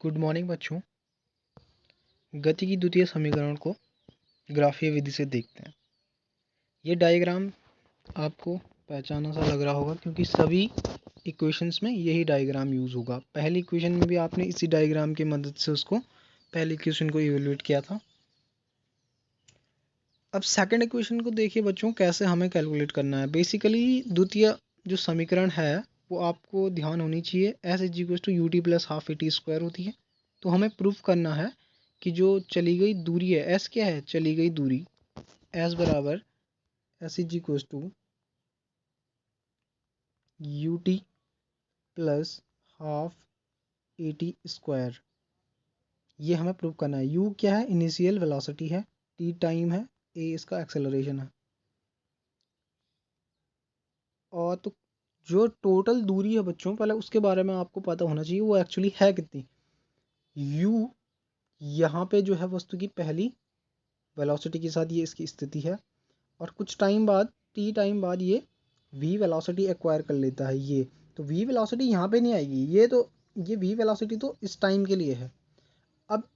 Good morning बच्चों। गति की द्वितीय समीकरण को ग्राफीय विधि से देखते हैं। ये डायग्राम आपको पहचाना सा लग रहा होगा क्योंकि सभी इक्वेशंस में यही डायग्राम यूज़ होगा। पहली इक्वेशन में भी आपने इसी डायग्राम की मदद से उसको पहली इक्वेशन को इवेल्युएट किया था। अब सेकंड इक्वेशन को देखिए बच्चों, कैसे हमें कैलकुलेट करना है। बेसिकली द्वितीय जो समीकरण है वो आपको ध्यान होनी चाहिए, S is equal to U T plus half A T square होती है। तो हमें प्रूफ करना है कि जो चली गई दूरी है, एस क्या है, चली गई दूरी, एस बराबर S is equal to U T plus half A T square. ये हमें प्रूफ करना है। यू क्या है, इनिशियल वेलोसिटी है, टी टाइम है, ए इसका एक्सेलरेशन है। और तो जो टोटल दूरी है बच्चों, पहले उसके बारे में आपको पता होना चाहिए वो एक्चुअली है कितनी। u यहाँ पे जो है वस्तु की पहली वेलोसिटी के साथ ये इसकी स्थिति है, और कुछ टाइम बाद, t टाइम बाद ये v वेलोसिटी एक्वायर कर लेता है। ये तो v वेलोसिटी यहाँ पे नहीं आएगी, ये v वेलोसिटी तो इस टाइम के लिए है। अब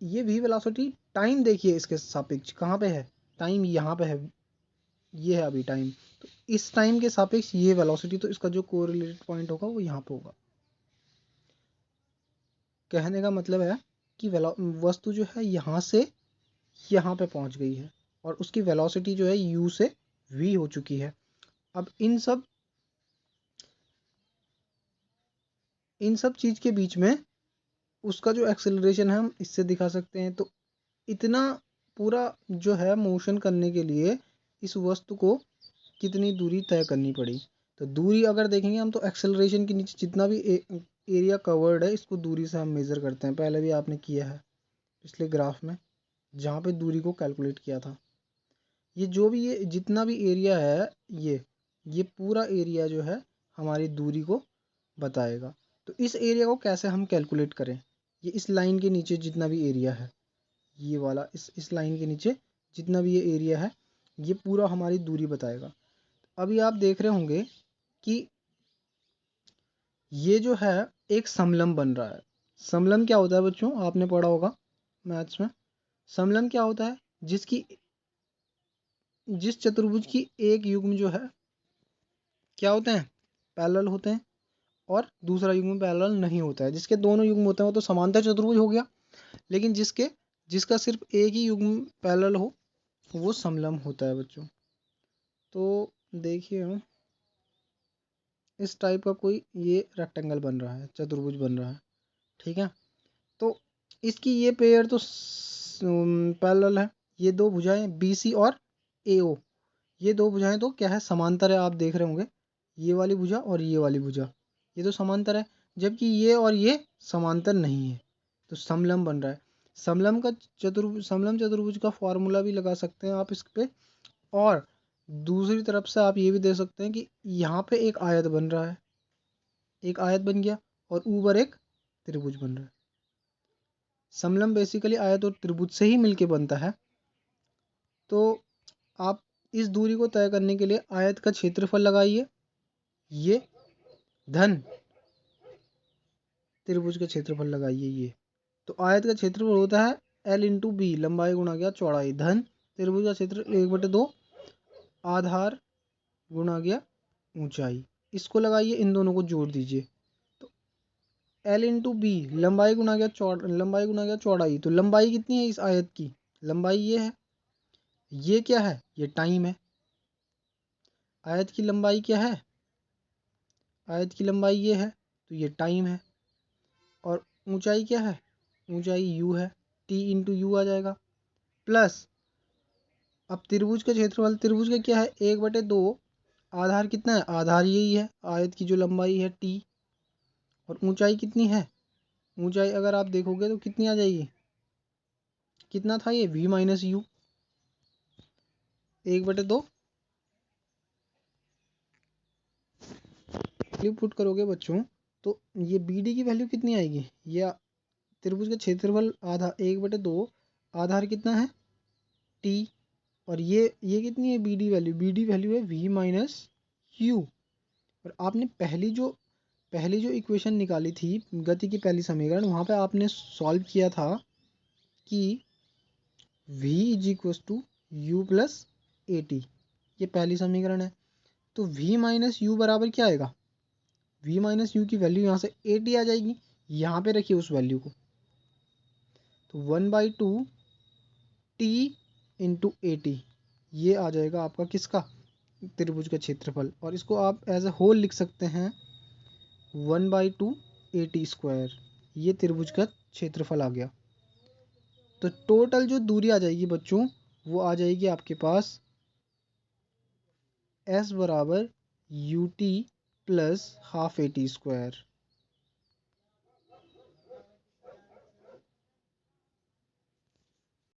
ये v वेलोसिटी टाइम देखिए इसके सापेक्ष कहाँ पे है, टाइम यहाँ पे है, ये है अभी टाइम। तो इस टाइम के सापेक्ष ये वेलोसिटी, तो इसका जो कोरिलेटेड पॉइंट होगा वो यहाँ पे होगा। कहने का मतलब है कि वस्तु जो है यहाँ से यहाँ पे पहुँच गई है और उसकी वेलोसिटी जो है u से v हो चुकी है। अब इन सब चीज़ के बीच में उसका जो एक्सेलरेशन है हम इससे दिखा सकते हैं। तो इतना पूरा जो है मोशन करने के लिए इस वस्तु को कितनी दूरी तय करनी पड़ी। तो दूरी अगर देखेंगे हम, तो एक्सेलरेशन के नीचे जितना भी एरिया कवर्ड है इसको दूरी से हम मेज़र करते हैं। पहले भी आपने किया है पिछले ग्राफ में, जहाँ पे दूरी को कैलकुलेट किया था। ये जो भी ये जितना भी एरिया है, ये पूरा एरिया जो है हमारी दूरी को बताएगा। तो इस एरिया को कैसे हम कैलकुलेट करें, ये इस लाइन के नीचे जितना भी एरिया है, ये वाला इस लाइन के नीचे जितना भी ये एरिया है, ये पूरा हमारी दूरी बताएगा। अभी आप देख रहे होंगे कि ये जो है एक समलंब बन रहा है। समलंब क्या होता है बच्चों, आपने पढ़ा होगा मैथ्स में। समलंब क्या होता है, जिस चतुर्भुज की एक युग्म जो है क्या होते हैं, पैरेलल होते हैं, और दूसरा युग्म पैरेलल नहीं होता है। जिसके दोनों युग्म होते हैं वो तो समांतर चतुर्भुज हो गया, लेकिन जिसका सिर्फ एक ही युग्म पैरेलल हो वो समलंब होता है बच्चों। तो देखिए इस टाइप का कोई ये रेक्टेंगल बन रहा है, चतुर्भुज बन रहा है, ठीक है। तो इसकी ये पेयर तो पैरेलल है। ये दो भुजाएं बी सी और ए ओ, ये दो भुजाएं तो क्या है, समांतर है। आप देख रहे होंगे ये वाली भुजा और ये वाली भुजा, ये तो समांतर है, जबकि ये और ये समांतर नहीं है, तो समलंब बन रहा है। समलंब चतुर्भुज का फॉर्मूला भी लगा सकते हैं आप इस पे। और दूसरी तरफ से आप ये भी दे सकते हैं कि यहाँ पे एक आयत बन रहा है, एक आयत बन गया, और ऊपर एक त्रिभुज बन रहा है। समलंब बेसिकली आयत और त्रिभुज से ही मिलके बनता है। तो आप इस दूरी को तय करने के लिए आयत का क्षेत्रफल लगाइए, ये धन त्रिभुज का क्षेत्रफल लगाइए ये। तो आयत का क्षेत्रफल होता है L इंटू बी, लंबाई गुणा गया चौड़ाई, धन त्रिभुज का क्षेत्र 1/2 आधार गुणा गया ऊंचाई। इसको लगाइए, इन दोनों को जोड़ दीजिए। तो L इंटू बी, लंबाई गुणा गया चौड़ाई। तो लंबाई कितनी है इस आयत की, लंबाई ये है। ये क्या है, ये टाइम है। आयत की लंबाई क्या है, आयत की लंबाई ये है, तो ये टाइम है। और ऊंचाई क्या है, ऊंचाई u है, t इंटू यू आ जाएगा। प्लस अब त्रिभुज का क्षेत्रफल, त्रिभुज का क्या है, 1/2 आधार कितना है, आधार यही है, आयत की जो लंबाई है t। और ऊंचाई कितनी है, ऊंचाई अगर आप देखोगे तो कितनी आ जाएगी, कितना था ये, v माइनस यू, 1/2 पुट करोगे बच्चों तो ये बी डी की वैल्यू कितनी आएगी, ये त्रिभुज का क्षेत्रफल आधा 1/2 आधार कितना है t, और ये कितनी है B D value, B D value है v माइनस यू। और आपने पहली जो इक्वेशन निकाली थी गति की पहली समीकरण, वहाँ पे आपने सॉल्व किया था कि v is equal to U plus A T, ये पहली समीकरण है। तो v माइनस यू बराबर क्या आएगा, v माइनस यू की वैल्यू यहाँ से ए टी आ जाएगी, यहाँ पे रखिए उस वैल्यू को। तो 1/2 टी इंटू ए टी, ये आ जाएगा आपका किसका, त्रिभुज का क्षेत्रफल। और इसको आप एज ए होल लिख सकते हैं 1/2 ए टी स्क्वायर, ये त्रिभुज का क्षेत्रफल आ गया। तो टोटल जो दूरी आ जाएगी बच्चों, वो आ जाएगी आपके पास s बराबर you T plus half A T square.